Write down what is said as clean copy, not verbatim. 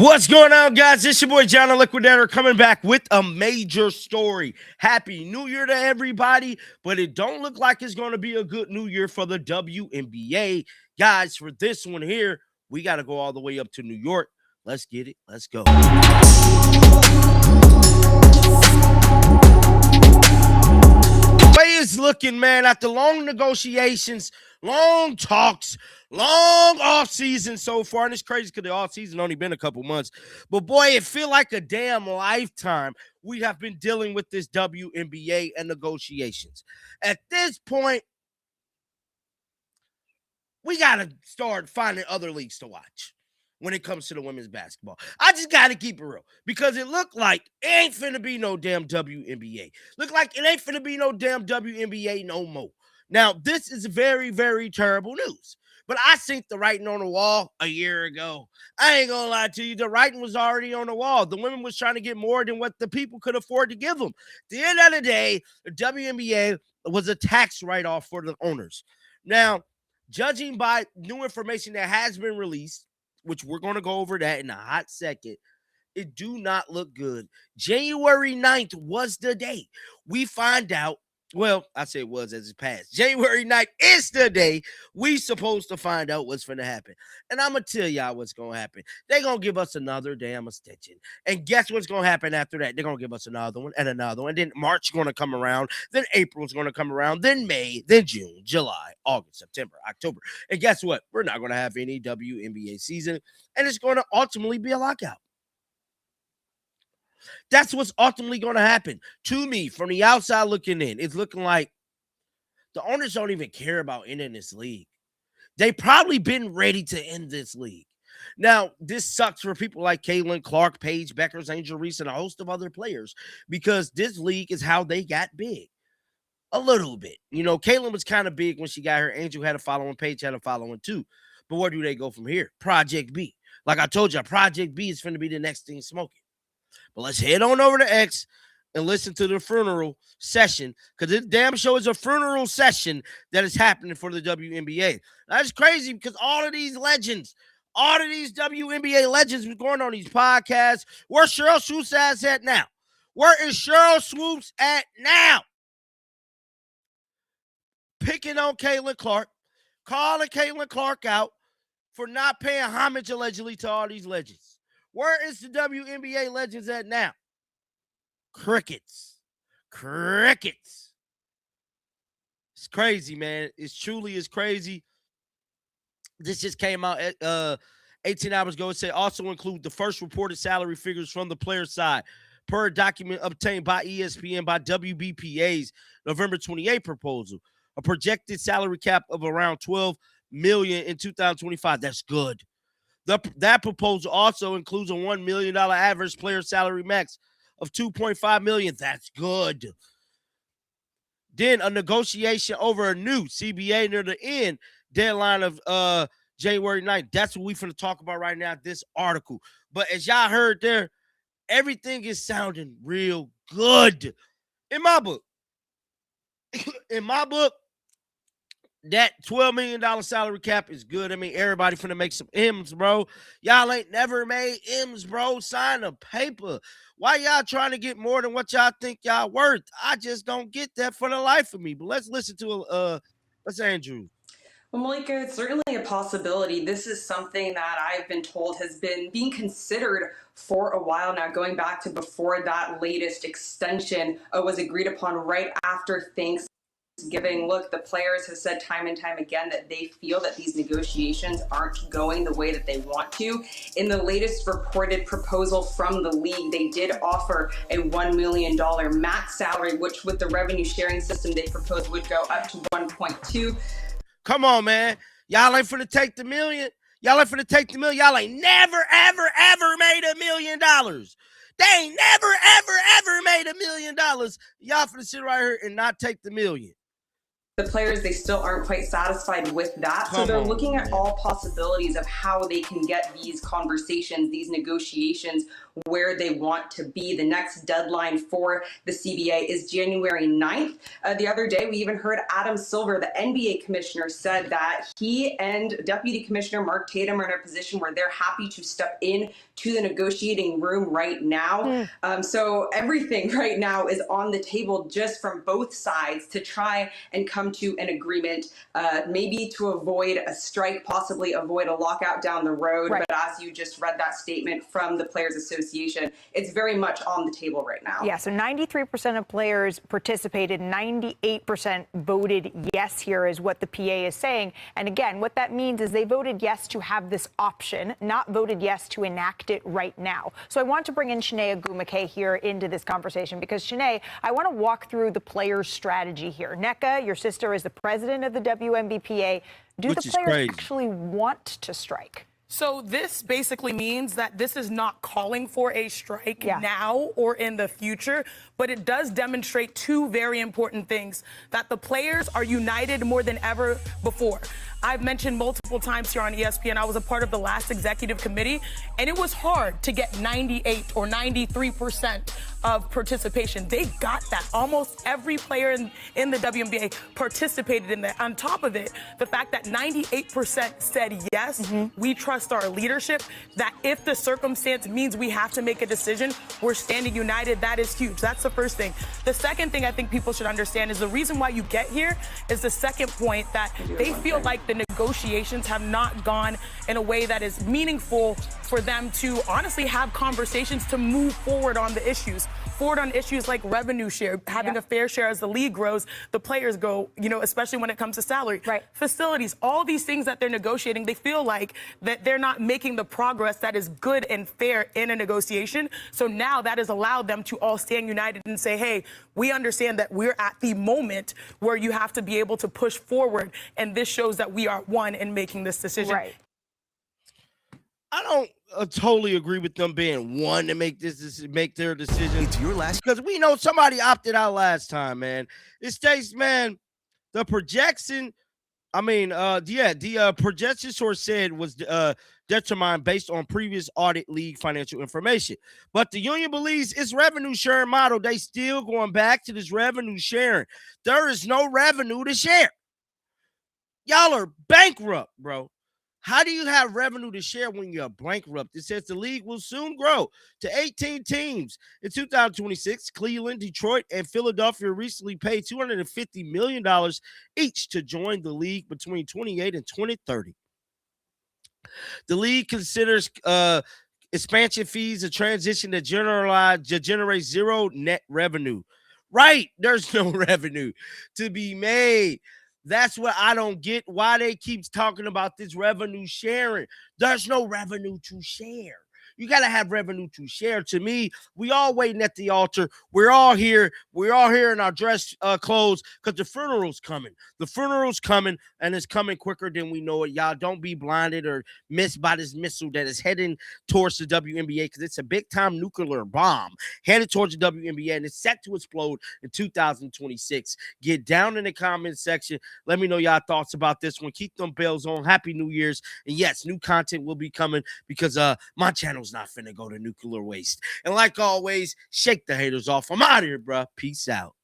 What's going on, guys? It's your boy John the Liquidator coming back with a major story. Happy New Year to everybody, but it don't look like it's going to be a good New Year for the WNBA. Guys, for this one here, we got to go all the way up to New York. Let's get it. Let's go. Way is looking, man, after long negotiations, long talks, long off season so far, and it's crazy because the off season only been a couple months. But boy, it feel like a damn lifetime we have been dealing with this WNBA and negotiations. At this point, we gotta start finding other leagues to watch when it comes to the women's basketball. I just gotta keep it real because it looked like it ain't finna be no damn WNBA. Look like it ain't finna be no damn WNBA no more. Now, this is very, very terrible news. But I seen the writing on the wall a year ago. I ain't gonna lie to you. The writing was already on the wall. The women was trying to get more than what the people could afford to give them. At the end of the day, the WNBA was a tax write-off for the owners. Now, judging by new information that has been released, which we're going to go over that in a hot second, it do not look good. January 9th was the day we find out. Well, I say it was as it passed. January 9th is the day we supposed to find out what's going to happen. And I'm going to tell y'all what's going to happen. They're going to give us another damn extension. And guess what's going to happen after that? They're going to give us another one and another one. Then March is going to come around. Then April's going to come around. Then May. Then June, July, August, September, October. And guess what? We're not going to have any WNBA season. And it's going to ultimately be a lockout. That's what's ultimately going to happen. To me, from the outside looking in, it's looking like the owners don't even care about ending this league. They probably been ready to end this league. Now, this sucks for people like Caitlin Clark, Paige Beckers, Angel Reese, and a host of other players because this league is how they got big. A little bit. You know, Caitlin was kind of big when she got her. Angel had a following. Paige had a following too. But where do they go from here? Project B. Like I told you, Project B is going to be the next thing smoking. But let's head on over to X and listen to the Furneral session because this damn show is a Furneral session that is happening for the WNBA. That's crazy because all of these legends, all of these WNBA legends was going on these podcasts. Where's Cheryl Swoops at now? Where is Cheryl Swoops at now? Picking on Caitlin Clark, calling Caitlin Clark out for not paying homage allegedly to all these legends. Where is the WNBA legends at now? Crickets. Crickets. It's crazy, man. It truly is crazy. This just came out 18 hours ago. It said also include the first reported salary figures from the player side per a document obtained by ESPN by WBPA's November 28 proposal. A projected salary cap of around $12 million in 2025. That's good. That proposal also includes a $1 million average player salary max of $2.5 million. That's good. Then a negotiation over a new CBA near the end deadline of January 9th. That's what we're going to talk about right now, this article. But as y'all heard there, everything is sounding real good. In my book, that $12 million salary cap is good. I mean, everybody finna make some M's, bro. Y'all ain't never made M's, bro. Sign a paper. Why y'all trying to get more than what y'all think y'all worth? I just don't get that for the life of me. But let's listen to let's Andrew. Well, Malika, it's certainly a possibility. This is something that I've been told has been being considered for a while now, going back to before that latest extension was agreed upon right after Thanksgiving. Look, the players have said time and time again that they feel that these negotiations aren't going the way that they want to. In the latest reported proposal from the league, they did offer a $1 million max salary, which with the revenue sharing system they proposed would go up to 1.2. Come on, man. Y'all ain't finna take the million. Y'all ain't finna take the million. Y'all ain't never, ever, ever made $1 million. They ain't never, ever, ever made $1 million. Y'all finna sit right here and not take the million. the players, they still aren't quite satisfied with that. So they're looking at all possibilities of how they can get these conversations, these negotiations, where they want to be. The next deadline for the CBA is January 9th. The other day, we even heard Adam Silver, the NBA commissioner, said that he and Deputy Commissioner Mark Tatum are in a position where they're happy to step in to the negotiating room right now. So everything right now is on the table just from both sides to try and come to an agreement, maybe to avoid a strike, possibly avoid a lockout down the road. Right. But as you just read that statement from the Players Association, it's very much on the table right now. Yeah, so 93% of players participated, 98% voted yes here is what the PA is saying. And again, what that means is they voted yes to have this option, not voted yes to enact it right now. So I want to bring in Wnba here into this conversation because, Shanae, I want to walk through the players' strategy here. Nneka, your sister, is the president of the WNBPA. Do the players actually want to strike? So this basically means that this is not calling for a strike now or in the future, but it does demonstrate two very important things: that the players are united more than ever before. I've mentioned multiple times here on ESPN, I was a part of the last executive committee, and it was hard to get 98 or 93% of participation. They got that. Almost every player in the WNBA participated in that. On top of it, the fact that 98% said yes, we trust our leadership, that if the circumstance means we have to make a decision, we're standing united. That is huge. That's the first thing. The second thing I think people should understand is the reason why you get here is the second point, that they feel like the negotiations have not gone in a way that is meaningful for them to honestly have conversations to move forward on the issues. Forward on issues like revenue share, having a fair share as the league grows, the players go, especially when it comes to salary, facilities, all these things that they're negotiating, they feel like that they're not making the progress that is good and fair in a negotiation. So now that has allowed them to all stand united and say, hey, we understand that we're at the moment where you have to be able to push forward, and this shows that we are one in making this decision. Right. I don't totally agree with them being one to make their decision. It's your last, because we know somebody opted out last time, man. It states, man, the projection. The projection source said was determined based on previous audit league financial information. But the union believes its revenue sharing model, they still going back to this revenue sharing. There is no revenue to share. Y'all are bankrupt, bro. How do you have revenue to share when you're bankrupt? It says the league will soon grow to 18 teams. In 2026, Cleveland, Detroit, and Philadelphia recently paid $250 million each to join the league between 2028 and 2030. The league considers expansion fees a transition that generates zero net revenue. Right, there's no revenue to be made. That's what I don't get, why they keep talking about this revenue sharing. There's no revenue to share. You got to have revenue to share. To me, we all waiting at the altar. We're all here. We're all here in our dress clothes because the funeral's coming. The funeral's coming, and it's coming quicker than we know it. Y'all don't be blinded or missed by this missile that is heading towards the WNBA, because it's a big-time nuclear bomb headed towards the WNBA, and it's set to explode in 2026. Get down in the comments section. Let me know y'all thoughts about this one. Keep them bells on. Happy New Year's. And yes, new content will be coming because my channel's not finna go to nuclear waste. And like always, shake the haters off. I'm out of here, bro. Peace out.